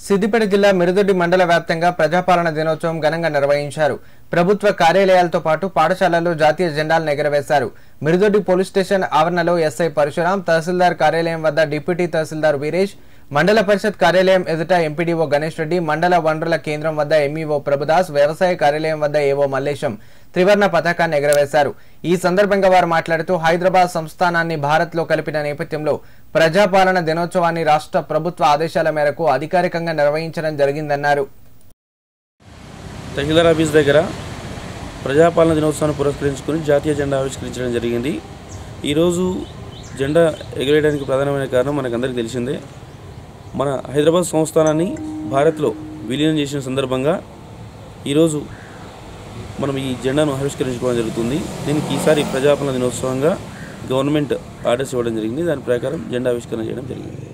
సిద్దిపేట జిల్లా మిరుదొడ్డి మండల వ్యాప్తంగా ప్రజాపాలన దినోత్సవం ఘనంగా నిర్వహించారు. ప్రభుత్వ కార్యాలయాలతో పాటు పాఠశాలల్లో జాతీయ జెండాలను ఎగురవేశారు. మిరుదొడ్డి పోలీస్ స్టేషన్ ఆవరణలో ఎస్ఐ పరశురాం, తహసీల్దార్ కార్యాలయం వద్ద డిప్యూటీ తహసీల్దార్ వీరేష్, మండల పరిషత్ కార్యాలయం ఎదుట ఎంపీడీఓ గణేష్ రెడ్డి, మండల వనరుల కేంద్రం వద్ద ఎంఈఓ ప్రభుదాస్, వ్యవసాయ కార్యాలయం వద్ద ఏవో మల్లేశం త్రివర్ణ పతాకాన్ని ఎగురవేశారు. ఈ సందర్భంగా వారు మాట్లాడుతూ హైదరాబాద్ సంస్థానాన్ని భారత్లో కలిపిన నేపథ్యంలో ప్రజాపాలన దినోత్సవాన్ని రాష్ట్ర ప్రభుత్వ ఆదేశాల మేరకు అధికారికంగా నిర్వహించడం జరిగిందన్నారు. తహసీల్దార్ ఆఫీస్ దగ్గర ప్రజాపాలన దినోత్సవాన్ని పురస్కరించుకుని జాతీయ జెండా ఆవిష్కరించడం జరిగింది. ఈరోజు జెండా ఎగరేయడానికి ప్రధానమైన కారణం మనకందరికీ తెలిసిందే. మన హైదరాబాద్ సంస్థానాన్ని భారత్లో విలీనం చేసిన సందర్భంగా ఈరోజు మనం ఈ జెండాను ఆవిష్కరించుకోవడం జరుగుతుంది. దీనికి ఈసారి ప్రజాపాలన దినోత్సవంగా గవర్నమెంట్ ఆర్డర్స్ ఇవ్వడం జరిగింది. దాని ప్రకారం జెండా ఆవిష్కరణ చేయడం జరిగింది.